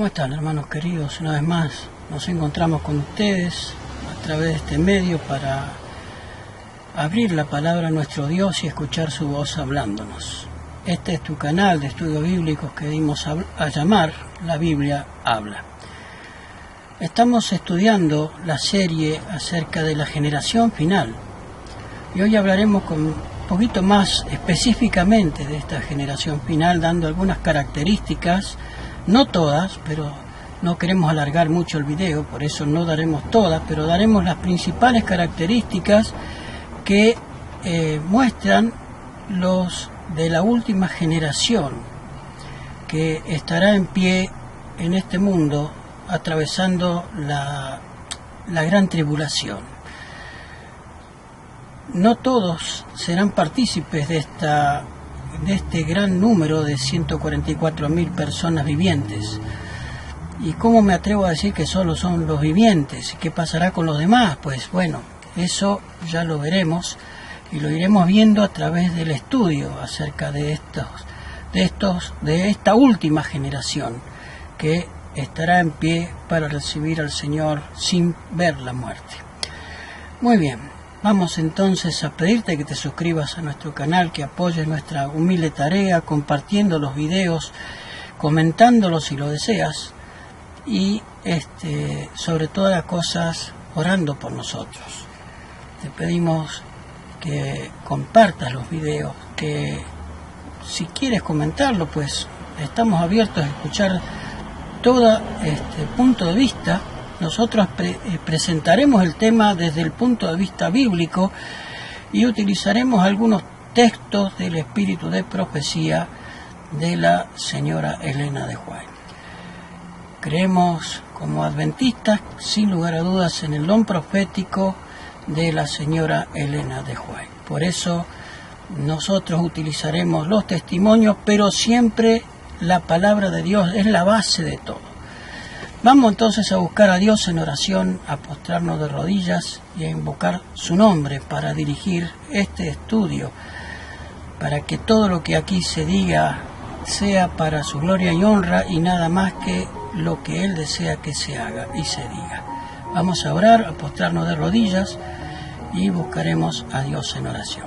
¿Cómo están, hermanos queridos? Una vez más nos encontramos con ustedes a través de este medio para abrir la palabra a nuestro Dios y escuchar su voz hablándonos. Este es tu canal de estudios bíblicos que dimos a llamar La Biblia Habla. Estamos estudiando la serie acerca de la generación final y hoy hablaremos un poquito más específicamente de esta generación final, dando algunas características, no todas, pero no queremos alargar mucho el video, por eso no daremos todas, pero daremos las principales características que muestran los de la última generación que estará en pie en este mundo atravesando la gran tribulación. No todos serán partícipes de este gran número de 144.000 personas vivientes. ¿Y cómo me atrevo a decir que solo son los vivientes? ¿Qué pasará con los demás? Pues bueno, eso ya lo veremos y lo iremos viendo a través del estudio acerca de esta última generación que estará en pie para recibir al Señor sin ver la muerte. Muy bien, vamos entonces a pedirte que te suscribas a nuestro canal, que apoyes nuestra humilde tarea compartiendo los videos, comentándolos si lo deseas y sobre todas las cosas orando por nosotros. Te pedimos que compartas los videos, que si quieres comentarlo, pues estamos abiertos a escuchar todo punto de vista. Nosotros presentaremos el tema desde el punto de vista bíblico y utilizaremos algunos textos del espíritu de profecía de la señora Elena de White. Creemos como adventistas, sin lugar a dudas, en el don profético de la señora Elena de White. Por eso nosotros utilizaremos los testimonios, pero siempre la palabra de Dios es la base de todo. Vamos entonces a buscar a Dios en oración, a postrarnos de rodillas y a invocar su nombre para dirigir este estudio, para que todo lo que aquí se diga sea para su gloria y honra y nada más que lo que Él desea que se haga y se diga. Vamos a orar, a postrarnos de rodillas y buscaremos a Dios en oración.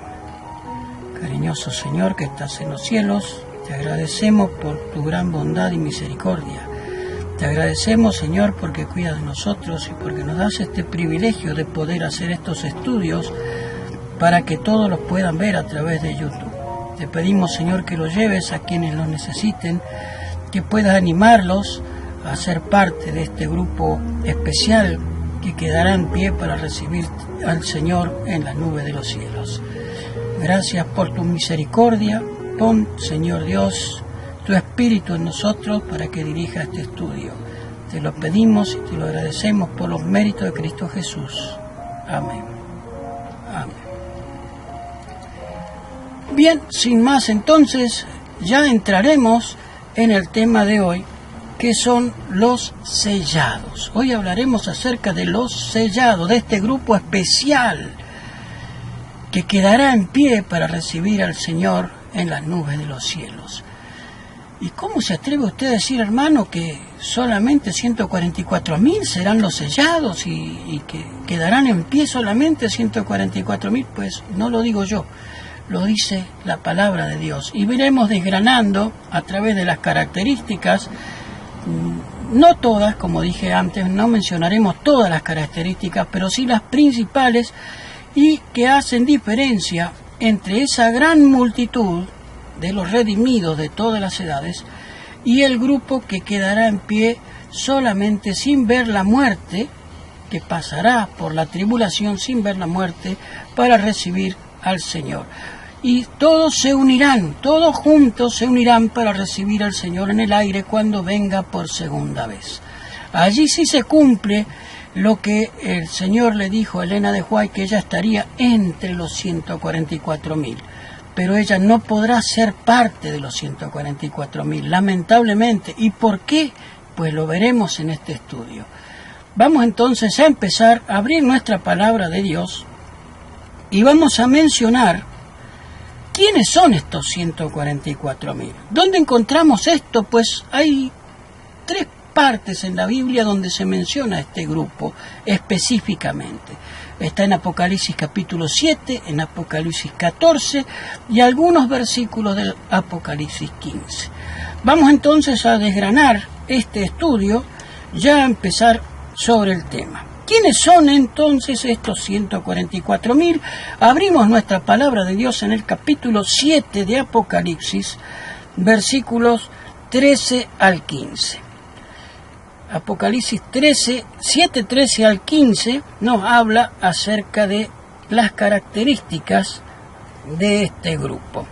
Cariñoso Señor que estás en los cielos, te agradecemos por tu gran bondad y misericordia. Te agradecemos, Señor, porque cuidas de nosotros y porque nos das este privilegio de poder hacer estos estudios para que todos los puedan ver a través de YouTube. Te pedimos, Señor, que los lleves a quienes los necesiten, que puedas animarlos a ser parte de este grupo especial que quedará en pie para recibir al Señor en las nubes de los cielos. Gracias por tu misericordia. Pon, Señor Dios, tu Espíritu en nosotros para que dirija este estudio. Te lo pedimos y te lo agradecemos por los méritos de Cristo Jesús. Amén. Amén. Bien, sin más entonces, ya entraremos en el tema de hoy, que son los sellados. Hoy hablaremos acerca de los sellados, de este grupo especial que quedará en pie para recibir al Señor en las nubes de los cielos. ¿Y cómo se atreve usted a decir, hermano, que solamente 144.000 serán los sellados y que quedarán en pie solamente 144.000? Pues no lo digo yo, lo dice la palabra de Dios. Y veremos desgranando a través de las características, no todas, como dije antes, no mencionaremos todas las características, pero sí las principales y que hacen diferencia entre esa gran multitud de los redimidos de todas las edades y el grupo que quedará en pie solamente sin ver la muerte, que pasará por la tribulación sin ver la muerte para recibir al Señor. Y todos se unirán, todos juntos se unirán para recibir al Señor en el aire cuando venga por segunda vez. Allí sí se cumple lo que el Señor le dijo a Elena de White, que ella estaría entre los 144.000. Pero ella no podrá ser parte de los 144.000, lamentablemente. ¿Y por qué? Pues lo veremos en este estudio. Vamos entonces a empezar a abrir nuestra palabra de Dios y vamos a mencionar quiénes son estos 144.000. ¿Dónde encontramos esto? Pues hay tres partes en la Biblia donde se menciona este grupo específicamente. Está en Apocalipsis capítulo 7, en Apocalipsis 14 y algunos versículos del Apocalipsis 15. Vamos entonces a desgranar este estudio, ya a empezar sobre el tema. ¿Quiénes son entonces estos 144.000? Abrimos nuestra palabra de Dios en el capítulo 7 de Apocalipsis, versículos 13 al 15. Apocalipsis 13, 7, 13 al 15 nos habla acerca de las características de este grupo.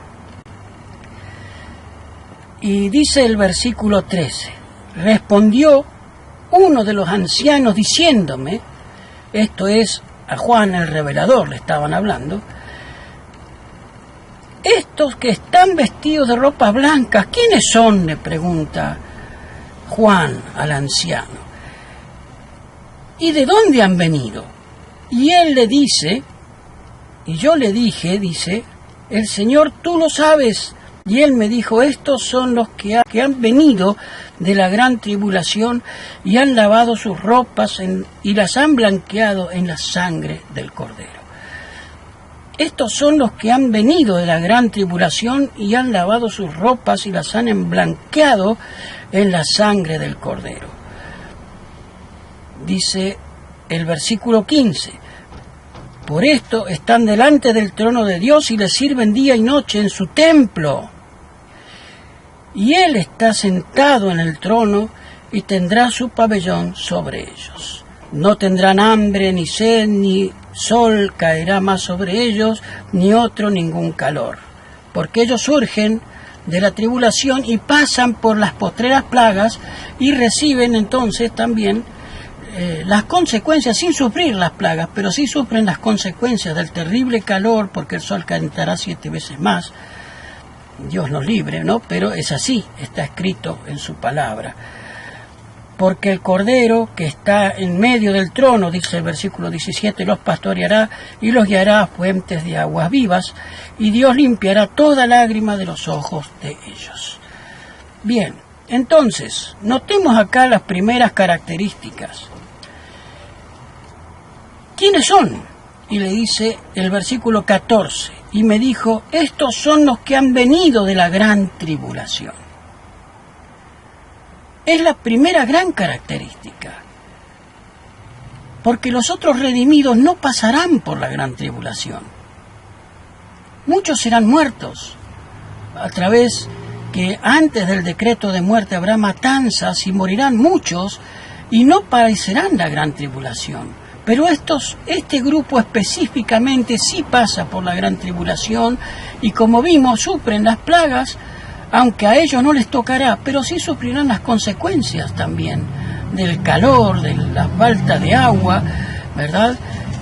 Y dice el versículo 13, respondió uno de los ancianos diciéndome, esto es a Juan el revelador le estaban hablando, estos que están vestidos de ropas blancas, ¿quiénes son?, le pregunta Juan al anciano. ¿Y de dónde han venido? Y él le dice, y yo le dije, dice, el Señor tú lo sabes. Y él me dijo, estos son los que han venido de la gran tribulación y han lavado sus ropas y las han blanqueado en la sangre del Cordero. Estos son los que han venido de la gran tribulación y han lavado sus ropas y las han blanqueado en la sangre del Cordero. Dice el versículo 15, por esto están delante del trono de Dios y le sirven día y noche en su templo. Y Él está sentado en el trono y tendrá su pabellón sobre ellos. No tendrán hambre, ni sed, ni sol caerá más sobre ellos, ni otro ningún calor. Porque ellos surgen de la tribulación y pasan por las postreras plagas y reciben entonces también las consecuencias, sin sufrir las plagas, pero sí sufren las consecuencias del terrible calor, porque el sol calentará 7 veces más. Dios nos libre, ¿no? Pero es así, está escrito en su palabra. Porque el Cordero que está en medio del trono, dice el versículo 17, los pastoreará y los guiará a fuentes de aguas vivas, y Dios limpiará toda lágrima de los ojos de ellos. Bien, entonces, notemos acá las primeras características. ¿Quiénes son? Y le dice el versículo 14, y me dijo, estos son los que han venido de la gran tribulación. Es la primera gran característica, porque los otros redimidos no pasarán por la gran tribulación. Muchos serán muertos, a través que antes del decreto de muerte habrá matanzas y morirán muchos, y no padecerán la gran tribulación. Pero este grupo específicamente sí pasa por la gran tribulación y, como vimos, sufren las plagas, aunque a ellos no les tocará, pero sí sufrirán las consecuencias también del calor, de la falta de agua, ¿verdad?,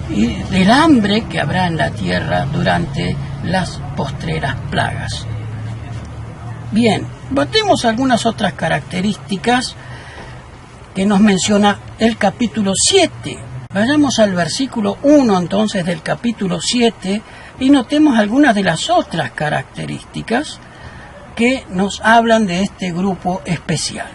y del hambre que habrá en la tierra durante las postreras plagas. Bien, notemos algunas otras características que nos menciona el capítulo 7. Vayamos al versículo 1 entonces del capítulo 7 y notemos algunas de las otras características que nos hablan de este grupo especial.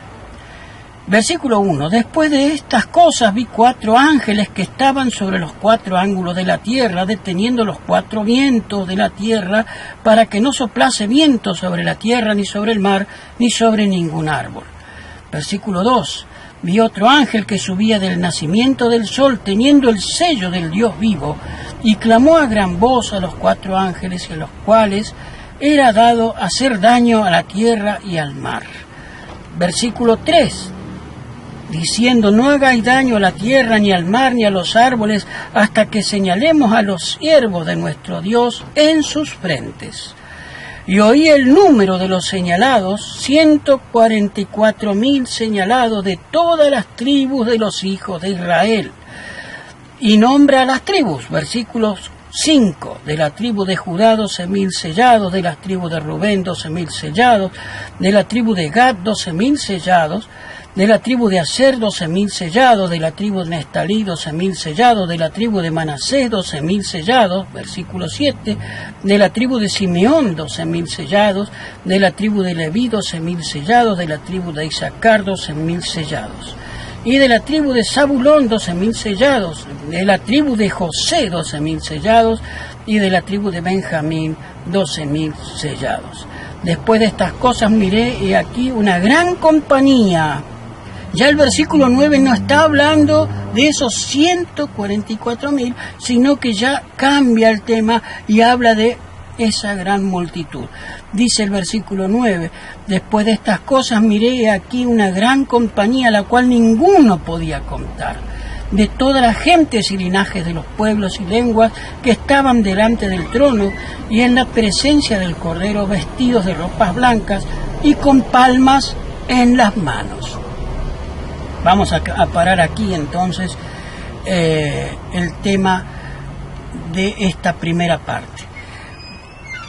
Versículo 1. Después de estas cosas vi 4 ángeles que estaban sobre los 4 ángulos de la tierra, deteniendo los 4 vientos de la tierra para que no soplase viento sobre la tierra, ni sobre el mar, ni sobre ningún árbol. Versículo 2. Vi otro ángel que subía del nacimiento del sol, teniendo el sello del Dios vivo, y clamó a gran voz a los 4 ángeles, a los cuales era dado hacer daño a la tierra y al mar. Versículo 3, diciendo, no hagáis daño a la tierra, ni al mar, ni a los árboles, hasta que señalemos a los siervos de nuestro Dios en sus frentes. Y oí el número de los señalados, 144.000 señalados de todas las tribus de los hijos de Israel. Y nombra a las tribus, versículos 5, de la tribu de Judá 12.000 sellados, de las tribus de Rubén 12.000 sellados, de la tribu de Gad 12.000 sellados, De la tribu de Aser, 12.000 sellados. De la tribu de Neftalí, 12.000 sellados. De la tribu de Manasés, 12.000 sellados. Versículo 7. De la tribu de Simeón, 12.000 sellados. De la tribu de Leví, 12.000 sellados. De la tribu de Isaacar, 12.000 sellados. Y de la tribu de Zabulón, 12.000 sellados. De la tribu de José, 12.000 sellados. Y de la tribu de Benjamín, 12.000 sellados. Después de estas cosas miré, y aquí una gran compañía. Ya el versículo 9 no está hablando de esos 144.000, sino que ya cambia el tema y habla de esa gran multitud. Dice el versículo 9, después de estas cosas miré aquí una gran compañía, la cual ninguno podía contar, de todas las gentes y linajes de los pueblos y lenguas que estaban delante del trono y en la presencia del Cordero, vestidos de ropas blancas y con palmas en las manos. Vamos a parar aquí entonces el tema de esta primera parte.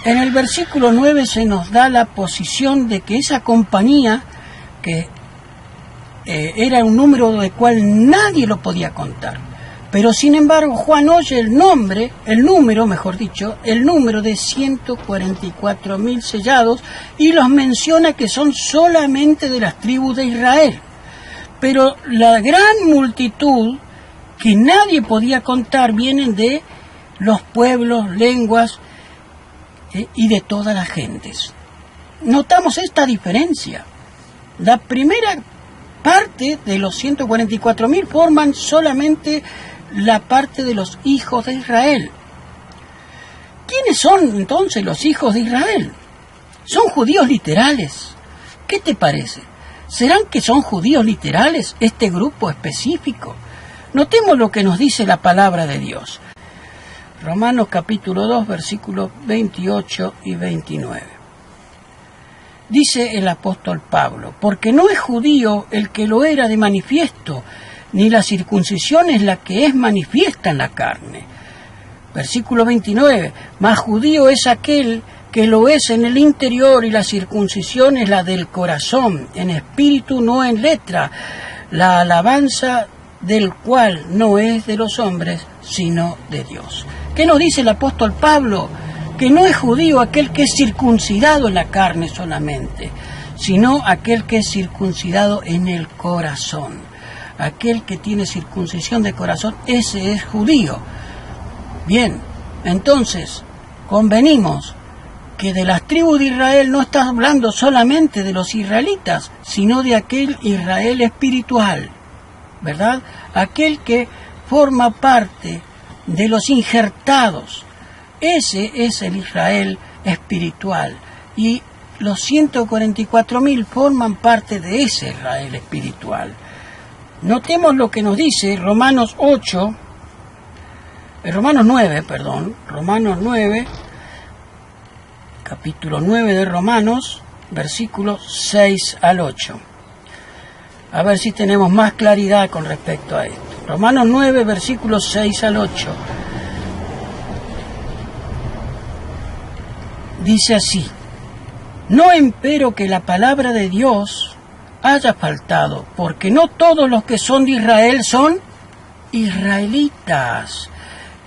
En el versículo 9 se nos da la posición de que esa compañía, que era un número del cual nadie lo podía contar, pero sin embargo Juan oye el número de 144.000 sellados y los menciona que son solamente de las tribus de Israel. Pero la gran multitud que nadie podía contar vienen de los pueblos, lenguas y de todas las gentes. Notamos esta diferencia. La primera parte de los 144.000 forman solamente la parte de los hijos de Israel. ¿Quiénes son entonces los hijos de Israel? Son judíos literales. ¿Qué te parece? ¿Serán que son judíos literales este grupo específico? Notemos lo que nos dice la palabra de Dios. Romanos capítulo 2, versículos 28 y 29. Dice el apóstol Pablo, porque no es judío el que lo era de manifiesto, ni la circuncisión es la que es manifiesta en la carne. Versículo 29, mas judío es aquel que lo es en el interior, y la circuncisión es la del corazón, en espíritu, no en letra, la alabanza del cual no es de los hombres, sino de Dios. ¿Qué nos dice el apóstol Pablo? Que no es judío aquel que es circuncidado en la carne solamente, sino aquel que es circuncidado en el corazón. Aquel que tiene circuncisión de corazón, ese es judío. Bien, entonces, convenimos que de las tribus de Israel no está hablando solamente de los israelitas, sino de aquel Israel espiritual, ¿verdad? Aquel que forma parte de los injertados. Ese es el Israel espiritual, y los 144.000 forman parte de ese Israel espiritual. Notemos lo que nos dice Romanos 9, capítulo 9 de Romanos, versículos 6 al 8. A ver si tenemos más claridad con respecto a esto. Romanos 9, versículos 6 al 8. Dice así: no empero que la palabra de Dios haya faltado, porque no todos los que son de Israel son israelitas,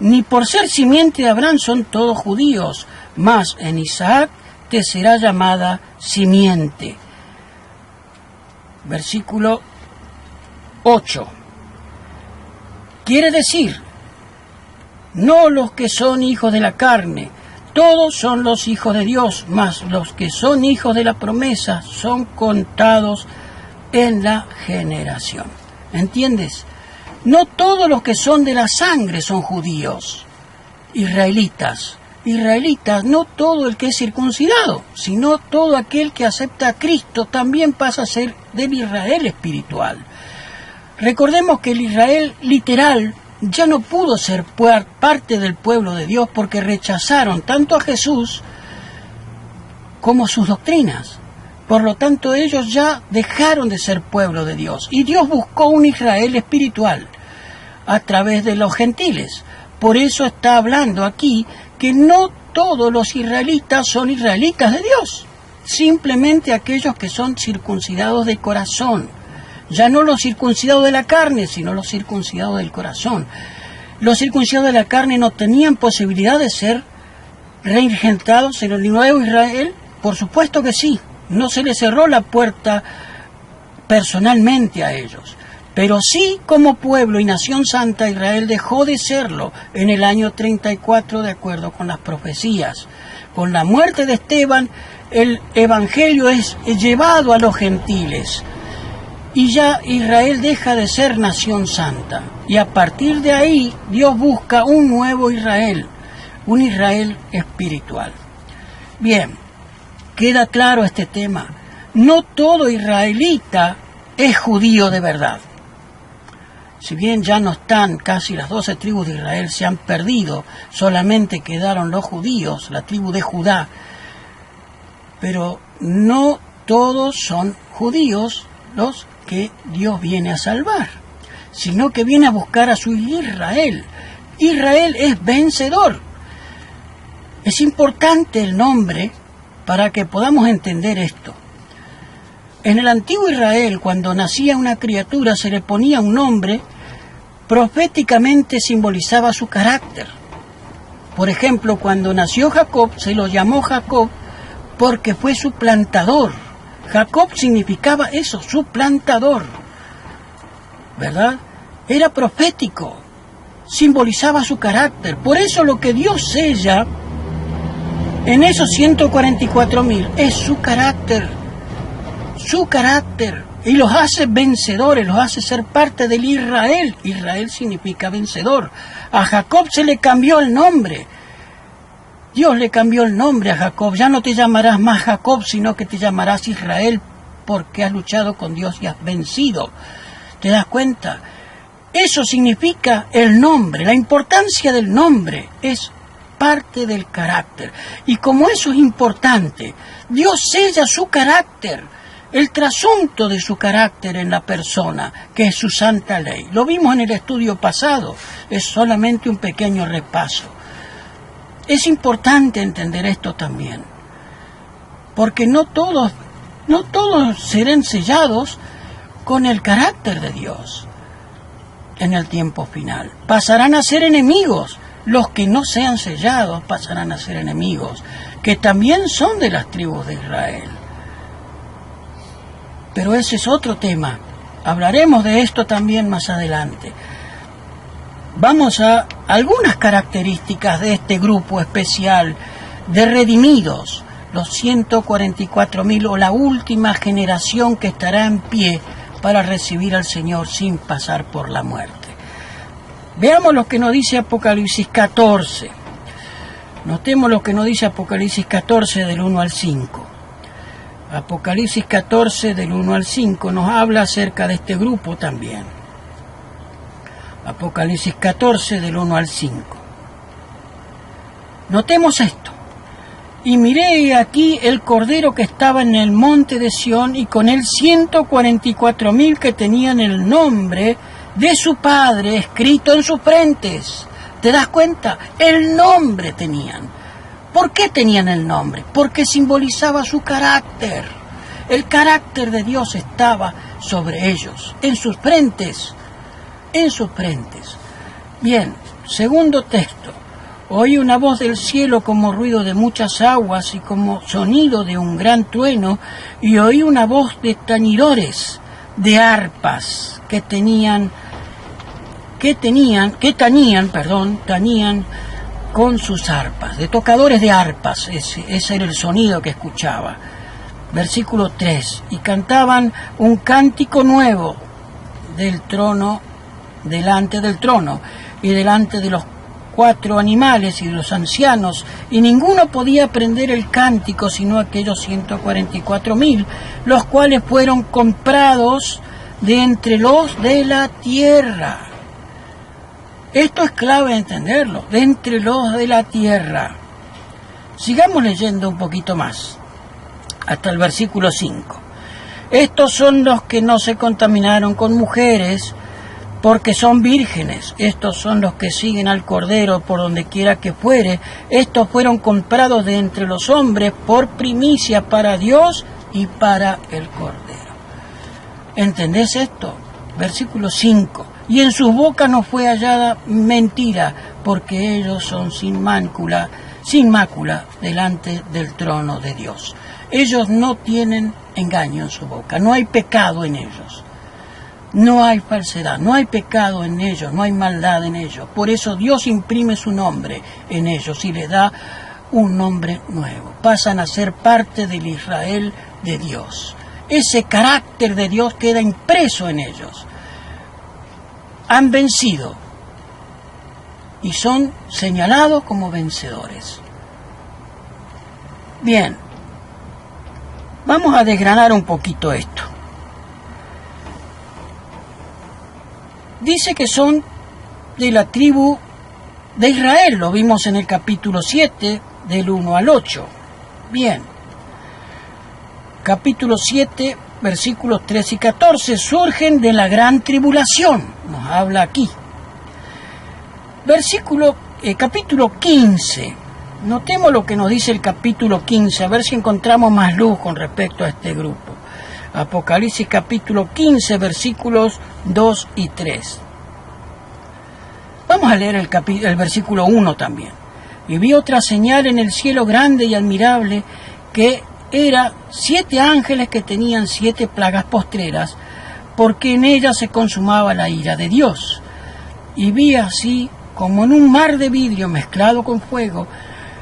ni por ser simiente de Abraham son todos judíos, mas en Isaac te será llamada simiente. Versículo 8. Quiere decir, no los que son hijos de la carne, todos son los hijos de Dios, mas los que son hijos de la promesa son contados en la generación. ¿Entiendes? No todos los que son de la sangre son judíos, israelitas. Israelitas, no todo el que es circuncidado, sino todo aquel que acepta a Cristo también pasa a ser del Israel espiritual. Recordemos que el Israel literal ya no pudo ser parte del pueblo de Dios porque rechazaron tanto a Jesús como sus doctrinas. Por lo tanto, ellos ya dejaron de ser pueblo de Dios, y Dios buscó un Israel espiritual a través de los gentiles. Por eso está hablando aquí que no todos los israelitas son israelitas de Dios, simplemente aquellos que son circuncidados de corazón, Ya no los circuncidados de la carne, sino los circuncidados del corazón. Los circuncidados de la carne no tenían posibilidad de ser reingentados en el nuevo Israel. Por supuesto que sí. No se les cerró la puerta personalmente a ellos. Pero sí, como pueblo y nación santa, Israel dejó de serlo en el año 34, de acuerdo con las profecías. Con la muerte de Esteban, el evangelio es llevado a los gentiles. Y ya Israel deja de ser nación santa. Y a partir de ahí, Dios busca un nuevo Israel, un Israel espiritual. Bien, queda claro este tema. No todo israelita es judío de verdad. Si bien ya no están casi las 12 tribus de Israel, se han perdido, solamente quedaron los judíos, la tribu de Judá. Pero no todos son judíos los que Dios viene a salvar, sino que viene a buscar a su Israel. Israel es vencedor. Es importante el nombre para que podamos entender esto. En el antiguo Israel, cuando nacía una criatura, se le ponía un nombre, proféticamente simbolizaba su carácter. Por ejemplo, cuando nació Jacob, se lo llamó Jacob porque fue suplantador. Jacob significaba eso, suplantador, ¿verdad? Era profético, simbolizaba su carácter. Por eso lo que Dios sella en esos 144.000 es su carácter, y los hace vencedores, los hace ser parte del Israel. Israel significa vencedor. A Jacob se le cambió el nombre. Dios le cambió el nombre a Jacob. Ya no te llamarás más Jacob, sino que te llamarás Israel, porque has luchado con Dios y has vencido. ¿Te das cuenta? Eso significa el nombre. La importancia del nombre es parte del carácter. Y como eso es importante, Dios sella su carácter, el trasunto de su carácter en la persona, que es su santa ley. Lo vimos en el estudio pasado, es solamente un pequeño repaso. Es importante entender esto también, porque no todos serán sellados con el carácter de Dios en el tiempo final. Pasarán a ser enemigos. Los que no sean sellados pasarán a ser enemigos, que también son de las tribus de Israel. Pero ese es otro tema. Hablaremos de esto también más adelante. Vamos a algunas características de este grupo especial de redimidos, los 144.000 o la última generación que estará en pie para recibir al Señor sin pasar por la muerte. Veamos lo que nos dice Apocalipsis 14. Notemos lo que nos dice Apocalipsis 14 del 1 al 5. Apocalipsis 14 del 1 al 5 nos habla acerca de este grupo también. Apocalipsis 14 del 1 al 5. Notemos esto. Y miré aquí el Cordero que estaba en el monte de Sión, y con él 144.000 que tenían el nombre de su Padre escrito en sus frentes. ¿Te das cuenta? El nombre tenían. ¿Por qué tenían el nombre? Porque simbolizaba su carácter. El carácter de Dios estaba sobre ellos, en sus frentes. En sus frentes. Bien, segundo texto. Oí una voz del cielo como ruido de muchas aguas y como sonido de un gran trueno, y oí una voz de tañidores, de arpas, que tañían con sus arpas, de tocadores de arpas. Ese era el sonido que escuchaba. Versículo 3. Y cantaban un cántico nuevo del trono, delante del trono, y delante de los 4 animales y de los ancianos, y ninguno podía aprender el cántico sino aquellos 144.000, los cuales fueron comprados de entre los de la tierra. Esto es clave entenderlo, de entre los de la tierra. Sigamos leyendo un poquito más, hasta el versículo 5. Estos son los que no se contaminaron con mujeres, porque son vírgenes. Estos son los que siguen al Cordero por donde quiera que fuere. Estos fueron comprados de entre los hombres por primicia para Dios y para el Cordero. ¿Entendés esto? Versículo 5. Y en sus bocas no fue hallada mentira, porque ellos son sin mácula delante del trono de Dios. Ellos no tienen engaño en su boca, no hay pecado en ellos. No hay falsedad, no hay pecado en ellos, no hay maldad en ellos. Por eso Dios imprime su nombre en ellos y les da un nombre nuevo. Pasan a ser parte del Israel de Dios. Ese carácter de Dios queda impreso en ellos. Han vencido y son señalados como vencedores. Bien, vamos a desgranar un poquito esto. Dice que son de la tribu de Israel, lo vimos en el capítulo 7, del 1 al 8. Bien, capítulo 7, versículos 13 y 14, surgen de la gran tribulación, nos habla aquí. Capítulo 15, notemos lo que nos dice el capítulo 15, a ver si encontramos más luz con respecto a este grupo. Apocalipsis capítulo 15, versículos 2 y 3. Vamos a leer el versículo 1 también. Y vi otra señal en el cielo grande y admirable, que era 7 ángeles que tenían 7 plagas postreras, porque en ellas se consumaba la ira de Dios. Y vi así como en un mar de vidrio mezclado con fuego,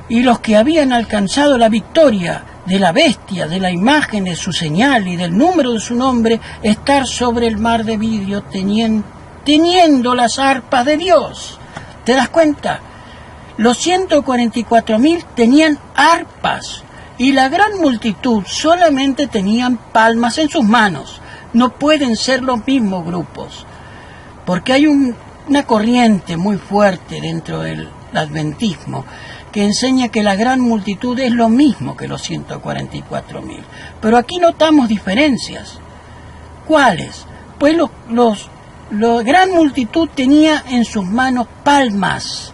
y los que habían alcanzado la victoria de la bestia, de la imagen de su señal y del número de su nombre, estar sobre el mar de vidrio teniendo las arpas de Dios. ¿Te das cuenta? Los 144.000 tenían arpas y la gran multitud solamente tenían palmas en sus manos. No pueden ser los mismos grupos, porque hay una corriente muy fuerte dentro del adventismo que enseña que la gran multitud es lo mismo que los 144.000. Pero aquí notamos diferencias. ¿Cuáles? Pues la gran multitud tenía en sus manos palmas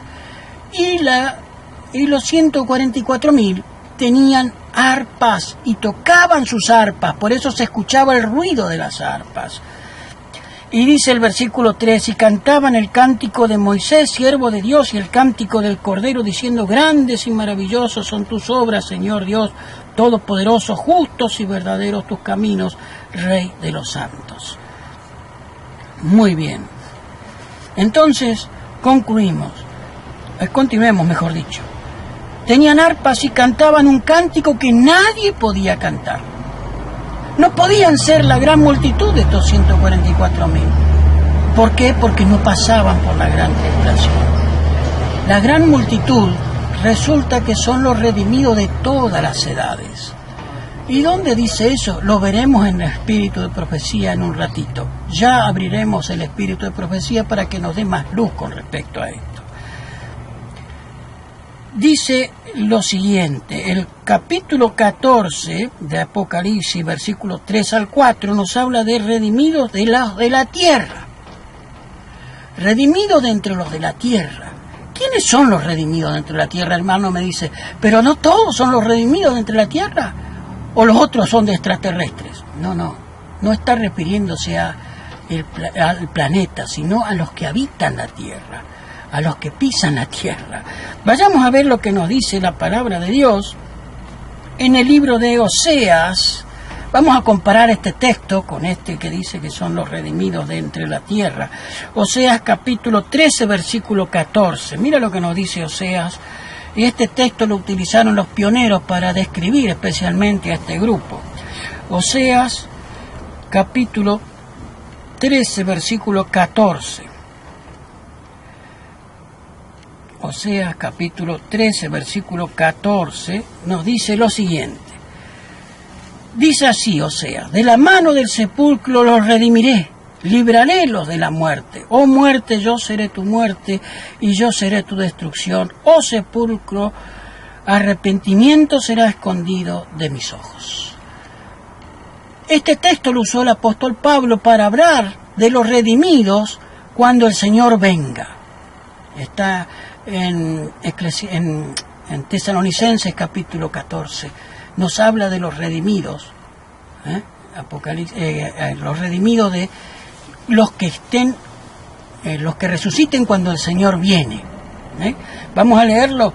y los 144.000 tenían arpas y tocaban sus arpas, por eso se escuchaba el ruido de las arpas. Y dice el versículo 3, y cantaban el cántico de Moisés, siervo de Dios, y el cántico del Cordero, diciendo, grandes y maravillosos son tus obras, Señor Dios Todopoderoso, justos y verdaderos tus caminos, Rey de los santos. Muy bien. Entonces, continuemos, mejor dicho. Tenían arpas y cantaban un cántico que nadie podía cantar. No podían ser la gran multitud de estos 144.000. ¿Por qué? Porque no pasaban por la gran tribulación. La gran multitud resulta que son los redimidos de todas las edades. ¿Y dónde dice eso? Lo veremos en el espíritu de profecía en un ratito. Ya abriremos el espíritu de profecía para que nos dé más luz con respecto a esto. Dice lo siguiente, el capítulo 14 de Apocalipsis, versículos 3 al 4, nos habla de redimidos de la tierra. Redimidos de entre los de la tierra. ¿Quiénes son los redimidos de entre la tierra, hermano? Me dice, pero no todos son los redimidos de entre la tierra. ¿O los otros son de extraterrestres? No está refiriéndose al planeta, sino a los que habitan la tierra, a los que pisan la tierra. Vayamos a ver lo que nos dice la palabra de Dios en el libro de Oseas. Vamos a comparar este texto con este que dice que son los redimidos de entre la tierra. Oseas capítulo 13, versículo 14. Mira lo que nos dice Oseas. Y este texto lo utilizaron los pioneros para describir especialmente a este grupo. Oseas capítulo 13, versículo 14. Oseas capítulo 13, versículo 14, nos dice lo siguiente. Dice así Oseas, de la mano del sepulcro los redimiré, librarélos de la muerte. Oh muerte, yo seré tu muerte y yo seré tu destrucción. Oh sepulcro, arrepentimiento será escondido de mis ojos. Este texto lo usó el apóstol Pablo para hablar de los redimidos cuando el Señor venga. Está en Tesalonicenses capítulo 14. Nos habla de los redimidos los redimidos de los que estén, los que resuciten cuando el Señor viene. Vamos a leerlo.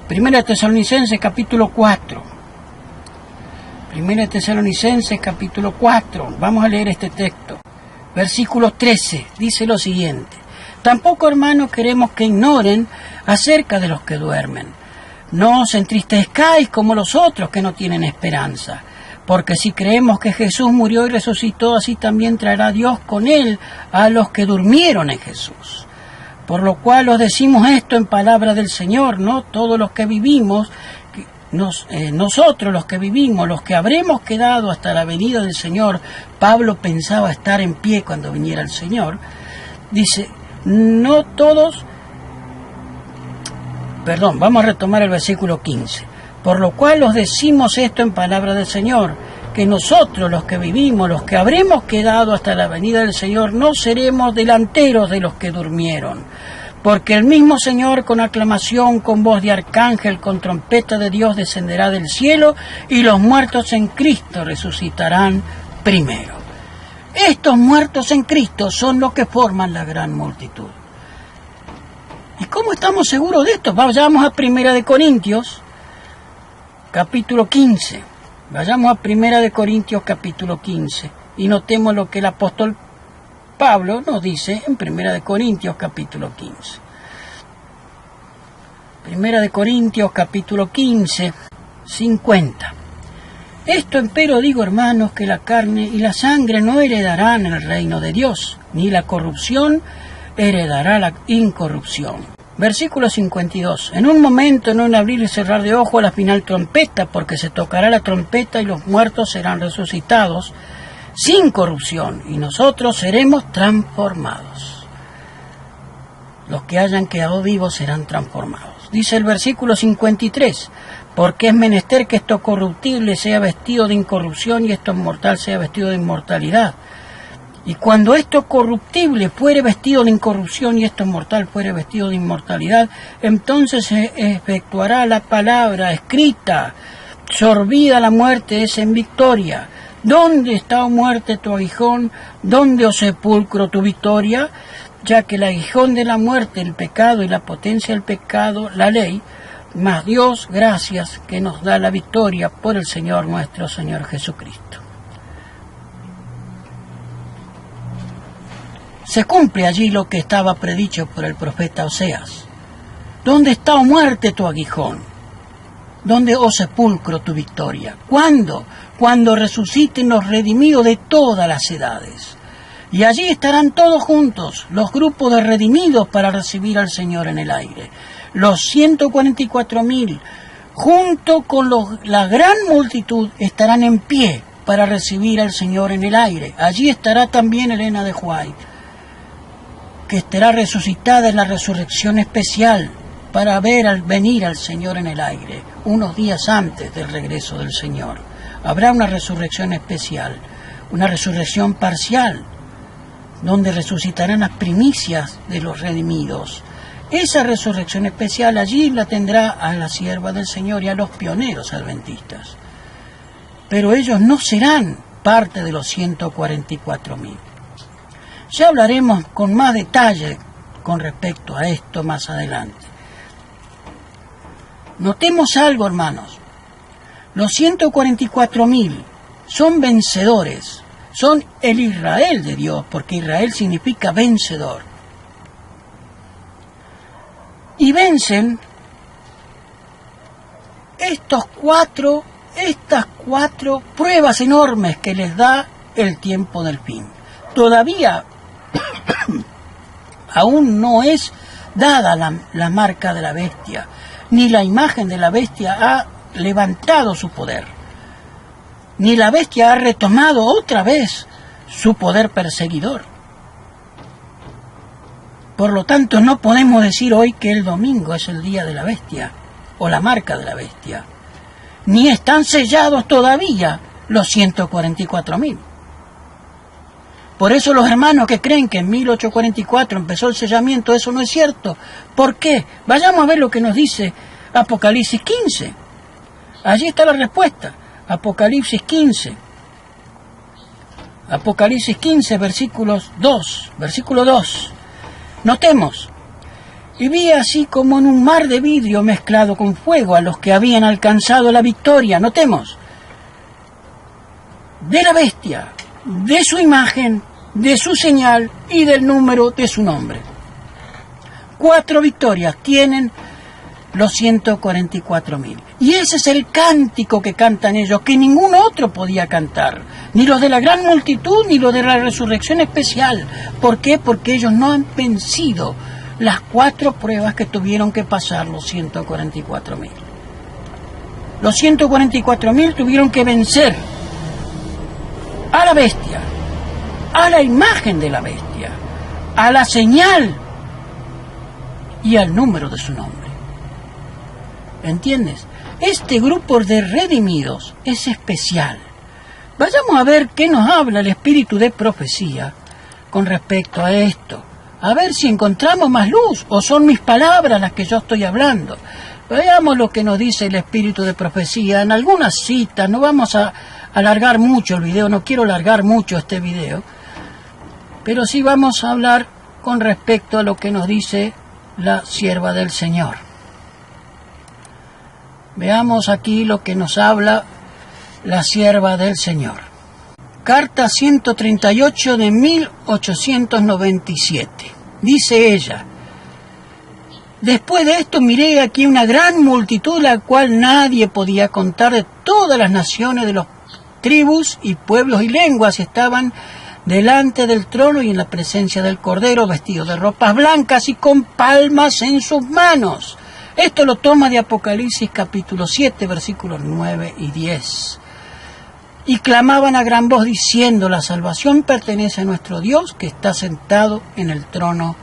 1 Tesalonicenses capítulo 4. 1 Tesalonicenses capítulo 4. Vamos a leer este texto. Versículo 13. Dice lo siguiente: tampoco, hermanos, queremos que ignoren acerca de los que duermen. No os entristezcáis como los otros que no tienen esperanza. Porque si creemos que Jesús murió y resucitó, así también traerá Dios con él a los que durmieron en Jesús. Por lo cual os decimos esto en palabra del Señor, ¿no? Todos los que vivimos, nosotros los que vivimos, los que habremos quedado hasta la venida del Señor. Pablo pensaba estar en pie cuando viniera el Señor. Dice, no todos... Perdón, vamos a retomar el versículo 15. Por lo cual os decimos esto en palabra del Señor, que nosotros los que vivimos, los que habremos quedado hasta la venida del Señor, no seremos delanteros de los que durmieron. Porque el mismo Señor con aclamación, con voz de arcángel, con trompeta de Dios descenderá del cielo, y los muertos en Cristo resucitarán primero. Estos muertos en Cristo son los que forman la gran multitud. ¿Y cómo estamos seguros de esto? Vayamos a 1 Corintios, capítulo 15. Vayamos a 1 Corintios, capítulo 15, y notemos lo que el apóstol Pablo nos dice en 1 Corintios, capítulo 15. 1 Corintios, capítulo 15, 50. Esto empero digo, hermanos, que la carne y la sangre no heredarán el reino de Dios, ni la corrupción heredará la incorrupción. Versículo 52. En un momento, en un abrir y cerrar de ojos, a la final trompeta, porque se tocará la trompeta y los muertos serán resucitados sin corrupción, y nosotros seremos transformados. Los que hayan quedado vivos serán transformados. Dice el versículo 53. Porque es menester que esto corruptible sea vestido de incorrupción y esto mortal sea vestido de inmortalidad. Y cuando esto corruptible fuere vestido de incorrupción y esto mortal fuere vestido de inmortalidad, entonces se efectuará la palabra escrita: sorbida la muerte es en victoria. ¿Dónde está, oh muerte, tu aguijón? ¿Dónde, oh sepulcro, tu victoria? Ya que el aguijón de la muerte, el pecado, y la potencia del pecado, la ley, mas Dios, gracias, que nos da la victoria por el Señor nuestro Señor Jesucristo. Se cumple allí lo que estaba predicho por el profeta Oseas. ¿Dónde está, oh muerte, tu aguijón? ¿Dónde, oh sepulcro, tu victoria? ¿Cuándo? Cuando resuciten los redimidos de todas las edades. Y allí estarán todos juntos, los grupos de redimidos, para recibir al Señor en el aire. Los 144,000, junto con la gran multitud, estarán en pie para recibir al Señor en el aire. Allí estará también Elena de White, que estará resucitada en la resurrección especial para venir al Señor en el aire, unos días antes del regreso del Señor. Habrá una resurrección especial, una resurrección parcial, donde resucitarán las primicias de los redimidos. Esa resurrección especial allí la tendrá a la sierva del Señor y a los pioneros adventistas. Pero ellos no serán parte de los 144,000. Ya hablaremos con más detalle con respecto a esto más adelante. Notemos algo, hermanos. Los 144,000 son vencedores, son el Israel de Dios, porque Israel significa vencedor. Y vencen estas cuatro pruebas enormes que les da el tiempo del fin. Todavía aún no es dada la marca de la bestia, ni la imagen de la bestia ha levantado su poder, ni la bestia ha retomado otra vez su poder perseguidor. Por lo tanto, no podemos decir hoy que el domingo es el día de la bestia o la marca de la bestia, ni están sellados todavía los 144,000. Por eso los hermanos que creen que en 1844 empezó el sellamiento, eso no es cierto. ¿Por qué? Vayamos a ver lo que nos dice Apocalipsis 15. Allí está la respuesta. Apocalipsis 15. Apocalipsis 15, versículo 2. Notemos, y vi así como en un mar de vidrio mezclado con fuego a los que habían alcanzado la victoria. Notemos, de la bestia, de su imagen, de su señal y del número de su nombre. 4 victorias tienen los 144.000. Y ese es el cántico que cantan ellos, que ningún otro podía cantar. Ni los de la gran multitud, ni los de la resurrección especial. ¿Por qué? Porque ellos no han vencido las 4 pruebas que tuvieron que pasar los 144.000. Los 144.000 tuvieron que vencer a la bestia, a la imagen de la bestia, a la señal y al número de su nombre. ¿Entiendes? Este grupo de redimidos es especial. Vayamos a ver qué nos habla el espíritu de profecía con respecto a esto. A ver si encontramos más luz o son mis palabras las que yo estoy hablando. Veamos lo que nos dice el espíritu de profecía en algunas citas. No vamos a alargar mucho el video, no quiero alargar mucho este video, pero sí vamos a hablar con respecto a lo que nos dice la sierva del Señor. Veamos aquí lo que nos habla la sierva del Señor. Carta 138 de 1897. Dice ella: después de esto miré aquí una gran multitud, la cual nadie podía contar, de todas las naciones, de los tribus y pueblos y lenguas, estaban delante del trono y en la presencia del Cordero, vestidos de ropas blancas y con palmas en sus manos. Esto lo toma de Apocalipsis capítulo 7, versículos 9 y 10. Y clamaban a gran voz diciendo: la salvación pertenece a nuestro Dios, que está sentado en el trono,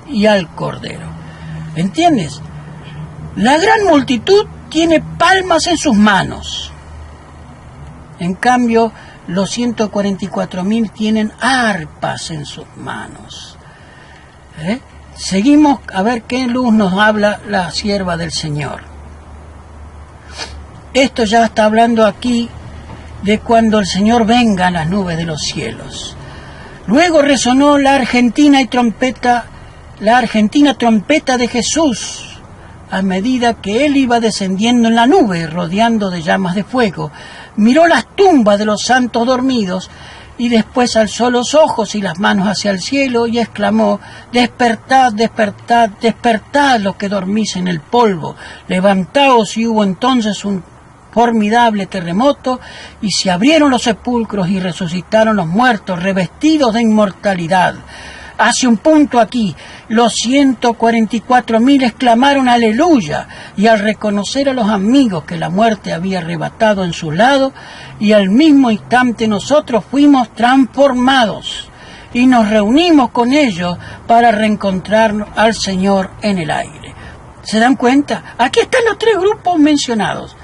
y al Cordero. ¿Entiendes? La gran multitud tiene palmas en sus manos. En cambio, los 144.000 tienen arpas en sus manos. Seguimos a ver qué luz nos habla la sierva del Señor. Esto ya está hablando aquí de cuando el Señor venga en las nubes de los cielos. Luego resonó la argentina trompeta de Jesús, a medida que él iba descendiendo en la nube, rodeando de llamas de fuego. Miró las tumbas de los santos dormidos, y después alzó los ojos y las manos hacia el cielo y exclamó: despertad, despertad, despertad los que dormís en el polvo, levantaos. Y hubo entonces un formidable terremoto, y se abrieron los sepulcros y resucitaron los muertos, revestidos de inmortalidad. Hace un punto aquí, los 144.000 exclamaron aleluya, y al reconocer a los amigos que la muerte había arrebatado en su lado, y al mismo instante nosotros fuimos transformados y nos reunimos con ellos para reencontrarnos al Señor en el aire. ¿Se dan cuenta? Aquí están los 3 grupos mencionados.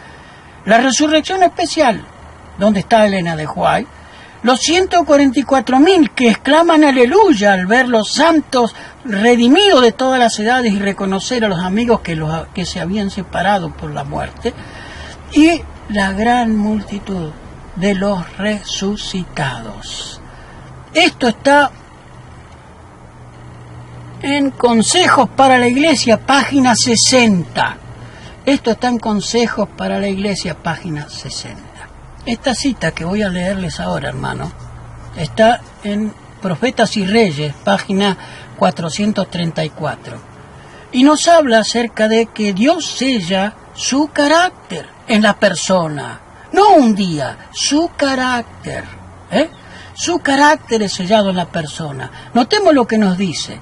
La resurrección especial, donde está Elena de White. Los 144.000 que exclaman aleluya al ver los santos redimidos de todas las edades y reconocer a los amigos que se habían separado por la muerte. Y la gran multitud de los resucitados. Esto está en Consejos para la Iglesia, página 60. Esto está en Consejos para la Iglesia, página 60. Esta cita que voy a leerles ahora, hermano, está en Profetas y Reyes, página 434. Y nos habla acerca de que Dios sella su carácter en la persona. No un día, su carácter. Su carácter es sellado en la persona. Notemos lo que nos dice.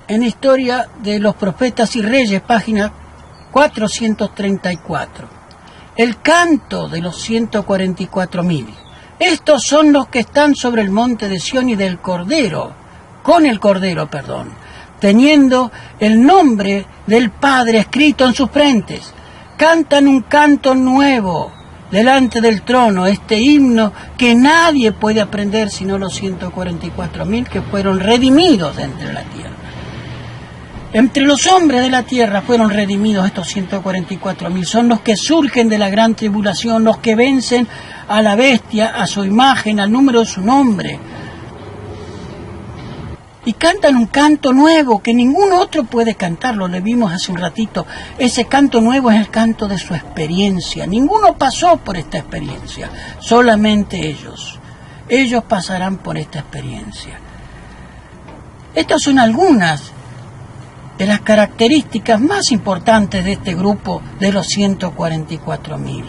En Historia de los Profetas y Reyes, página 434. El canto de los 144.000. Estos son los que están sobre el monte de Sión y del Cordero, con el Cordero, teniendo el nombre del Padre escrito en sus frentes. Cantan un canto nuevo delante del trono, este himno que nadie puede aprender sino los 144.000 que fueron redimidos de entre la tierra. Entre los hombres de la tierra fueron redimidos estos 144.000. Son los que surgen de la gran tribulación, los que vencen a la bestia, a su imagen, al número de su nombre. Y cantan un canto nuevo que ningún otro puede cantar, lo vimos hace un ratito. Ese canto nuevo es el canto de su experiencia. Ninguno pasó por esta experiencia, solamente ellos. Ellos pasarán por esta experiencia. Estas son algunas de las características más importantes de este grupo de los 144.000.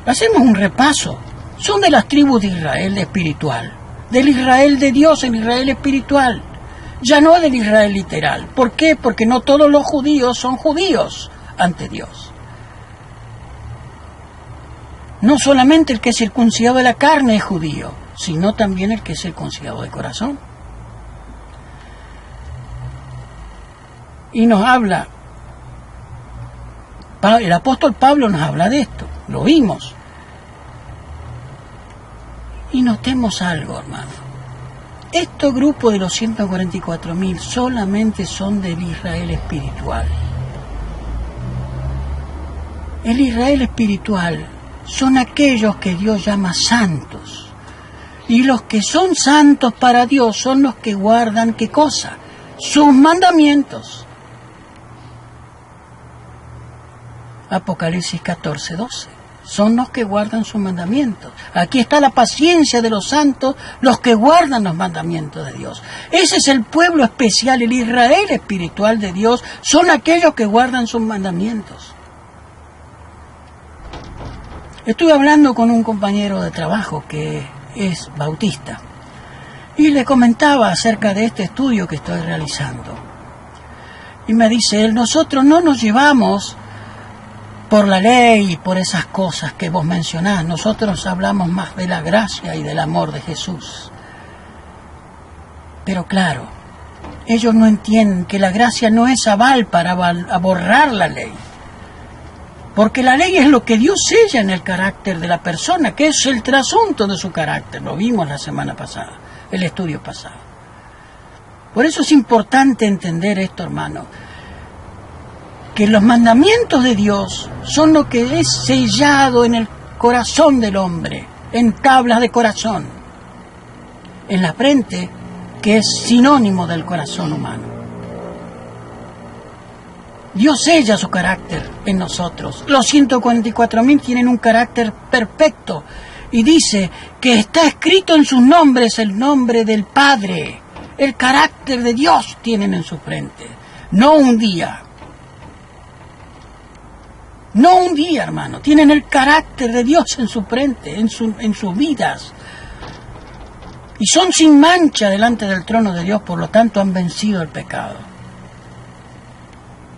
Hacemos un repaso. Son de las tribus de Israel espiritual, del Israel de Dios, el Israel espiritual, ya no del Israel literal. ¿Por qué? Porque no todos los judíos son judíos ante Dios. No solamente el que es circuncidado de la carne es judío, sino también el que es circuncidado de corazón. Y nos habla, el apóstol Pablo nos habla de esto, lo vimos. Y notemos algo, hermano. Estos grupos de los 144.000 solamente son del Israel espiritual. El Israel espiritual son aquellos que Dios llama santos. Y los que son santos para Dios son los que guardan, ¿qué cosa? Sus mandamientos. Apocalipsis 14:12. Son los que guardan sus mandamientos. Aquí está la paciencia de los santos, los que guardan los mandamientos de Dios. Ese es el pueblo especial, el Israel espiritual de Dios, son aquellos que guardan sus mandamientos. Estuve hablando con un compañero de trabajo que es bautista y le comentaba acerca de este estudio que estoy realizando. Y me dice él, nosotros no nos llevamos por la ley y por esas cosas que vos mencionás. Nosotros hablamos más de la gracia y del amor de Jesús. Pero claro, ellos no entienden que la gracia no es aval para borrar la ley. Porque la ley es lo que Dios sella en el carácter de la persona, que es el trasunto de su carácter. Lo vimos la semana pasada, el estudio pasado. Por eso es importante entender esto, hermano, que los mandamientos de Dios son lo que es sellado en el corazón del hombre, en tablas de corazón, en la frente, que es sinónimo del corazón humano. Dios sella su carácter en nosotros. Los 144.000 tienen un carácter perfecto y dice que está escrito en sus nombres el nombre del Padre. El carácter de Dios tienen en su frente, no un día. No un día, hermano. Tienen el carácter de Dios en su frente, en sus vidas. Y son sin mancha delante del trono de Dios, por lo tanto han vencido el pecado.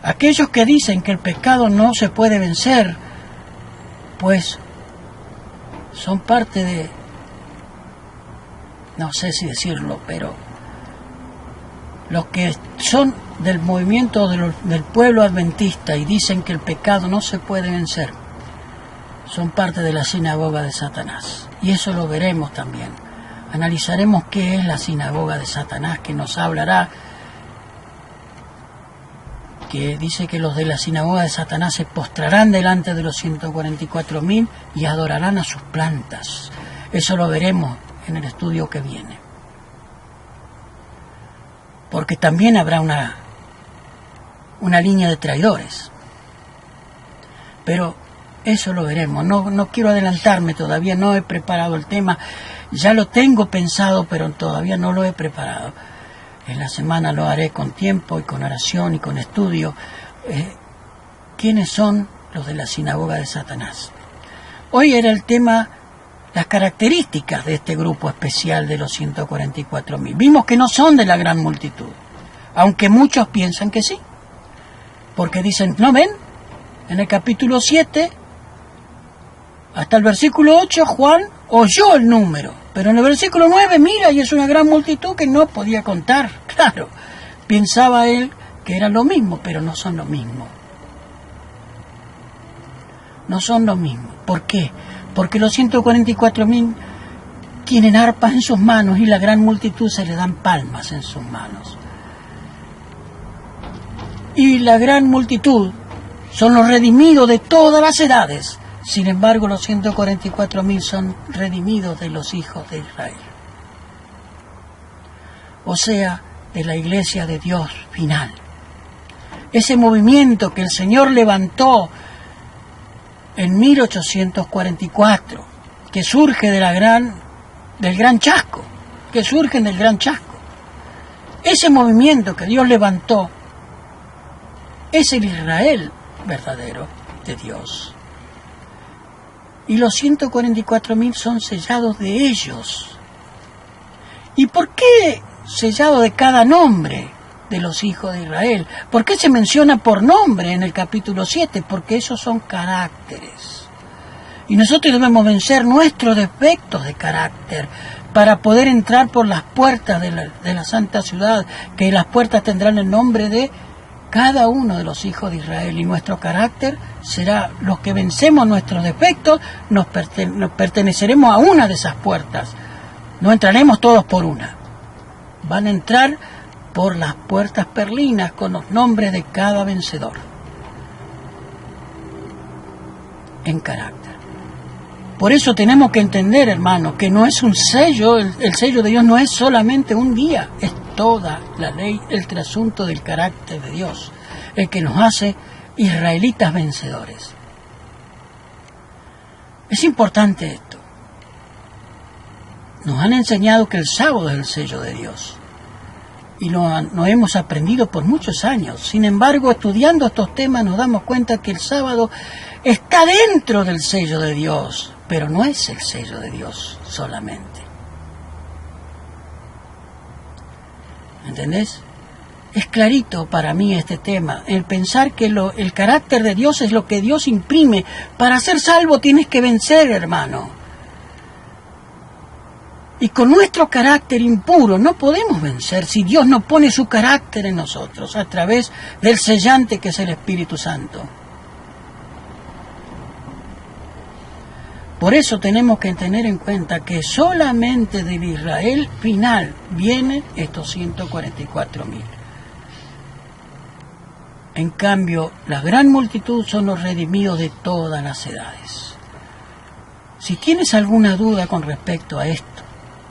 Aquellos que dicen que el pecado no se puede vencer, pues son parte de, no sé si decirlo, pero los que son del movimiento del pueblo adventista y dicen que el pecado no se puede vencer, son parte de la sinagoga de Satanás. Y eso lo veremos también. Analizaremos qué es la sinagoga de Satanás, que nos hablará, que dice que los de la sinagoga de Satanás se postrarán delante de los 144.000 y adorarán a sus plantas. Eso lo veremos en el estudio que viene. Porque también habrá una línea de traidores. Pero eso lo veremos. No quiero adelantarme todavía, no he preparado el tema. Ya lo tengo pensado, pero todavía no lo he preparado. En la semana lo haré con tiempo y con oración y con estudio. ¿Quiénes son los de la sinagoga de Satanás? Hoy era el tema, las características de este grupo especial de los 144.000. Vimos que no son de la gran multitud, aunque muchos piensan que sí. Porque dicen, ¿no ven? En el capítulo 7, hasta el versículo 8, Juan oyó el número. Pero en el versículo 9, mira, y es una gran multitud que no podía contar. Claro, pensaba él que era lo mismo, pero no son lo mismo. No son lo mismo. ¿Por qué? Porque los 144.000 tienen arpas en sus manos y la gran multitud se le dan palmas en sus manos. y la gran multitud son los redimidos de todas las edades. Sin embargo, los 144.000 son redimidos de los hijos de Israel. O sea, de la iglesia de Dios final. Ese movimiento que el Señor levantó en 1844, que surge del gran chasco, Ese movimiento que Dios levantó es el Israel verdadero de Dios. Y los 144.000 son sellados de ellos. ¿Y por qué sellado de cada nombre de los hijos de Israel? ¿Por qué se menciona por nombre en el capítulo 7? Porque esos son caracteres. Y nosotros debemos vencer nuestros defectos de carácter para poder entrar por las puertas de la santa ciudad, que las puertas tendrán el nombre de cada uno de los hijos de Israel, y nuestro carácter será, los que vencemos nuestros defectos, nos perteneceremos a una de esas puertas. No entraremos todos por una. Van a entrar por las puertas perlinas con los nombres de cada vencedor. En carácter. Por eso tenemos que entender, hermano, que no es un sello, el sello de Dios no es solamente un día, es toda la ley, el trasunto del carácter de Dios, el que nos hace israelitas vencedores. Es importante esto. Nos han enseñado que el sábado es el sello de Dios. Y lo hemos aprendido por muchos años. Sin embargo, estudiando estos temas nos damos cuenta que el sábado está dentro del sello de Dios, pero no es el sello de Dios solamente. ¿Entendés? Es clarito para mí este tema, el pensar que el carácter de Dios es lo que Dios imprime. Para ser salvo tienes que vencer, hermano. Y con nuestro carácter impuro no podemos vencer si Dios no pone su carácter en nosotros a través del sellante que es el Espíritu Santo. Por eso tenemos que tener en cuenta que solamente del Israel final vienen estos 144.000. En cambio, la gran multitud son los redimidos de todas las edades. Si tienes alguna duda con respecto a esto,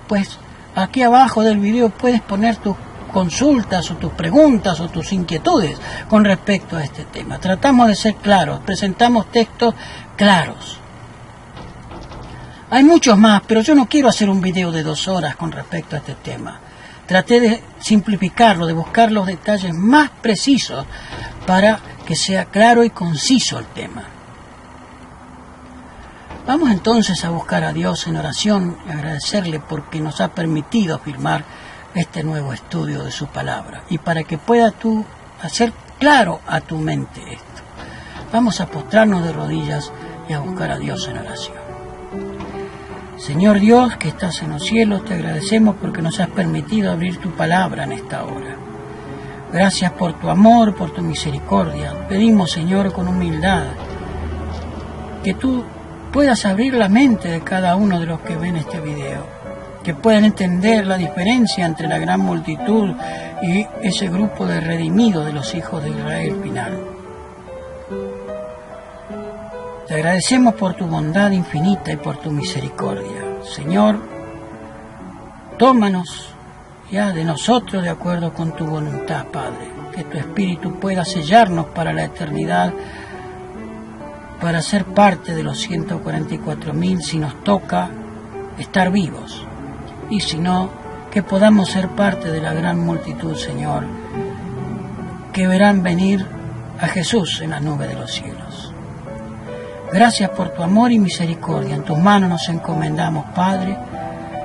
pues aquí abajo del video puedes poner tus consultas o tus preguntas o tus inquietudes con respecto a este tema. Tratamos de ser claros, presentamos textos claros. Hay muchos más, pero yo no quiero hacer un video de 2 horas con respecto a este tema. Traté de simplificarlo, de buscar los detalles más precisos para que sea claro y conciso el tema. Vamos entonces a buscar a Dios en oración y agradecerle porque nos ha permitido firmar este nuevo estudio de su palabra y para que puedas tú hacer claro a tu mente esto. Vamos a postrarnos de rodillas y a buscar a Dios en oración. Señor Dios, que estás en los cielos, te agradecemos porque nos has permitido abrir tu palabra en esta hora. Gracias por tu amor, por tu misericordia. Pedimos, Señor, con humildad, que tú puedas abrir la mente de cada uno de los que ven este video, que puedan entender la diferencia entre la gran multitud y ese grupo de redimidos de los hijos de Israel final. Te agradecemos por tu bondad infinita y por tu misericordia. Señor, tómanos ya de nosotros de acuerdo con tu voluntad, Padre, que tu Espíritu pueda sellarnos para la eternidad, para ser parte de los 144.000 si nos toca estar vivos, y si no, que podamos ser parte de la gran multitud, Señor, que verán venir a Jesús en la nube de los cielos. Gracias por tu amor y misericordia. En tus manos nos encomendamos, Padre,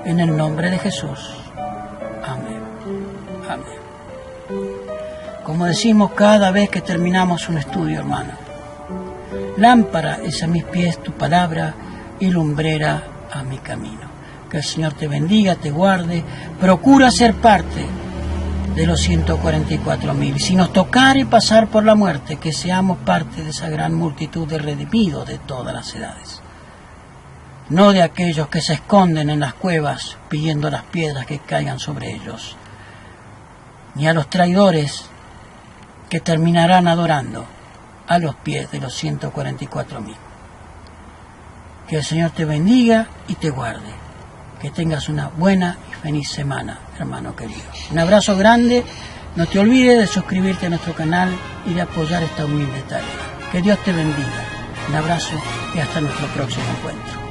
en el nombre de Jesús. Amén. Amén. Como decimos cada vez que terminamos un estudio, hermano, lámpara es a mis pies tu palabra y lumbrera a mi camino. Que el Señor te bendiga, te guarde. Procura ser parte de los 144.000. Si nos tocare pasar por la muerte, que seamos parte de esa gran multitud de redimidos de todas las edades. No de aquellos que se esconden en las cuevas pidiendo las piedras que caigan sobre ellos. Ni a los traidores que terminarán adorando a los pies de los 144.000. Que el Señor te bendiga y te guarde. Que tengas una buena y feliz semana, hermano querido. Un abrazo grande. No te olvides de suscribirte a nuestro canal y de apoyar esta humilde tarea. Que Dios te bendiga. Un abrazo y hasta nuestro próximo encuentro.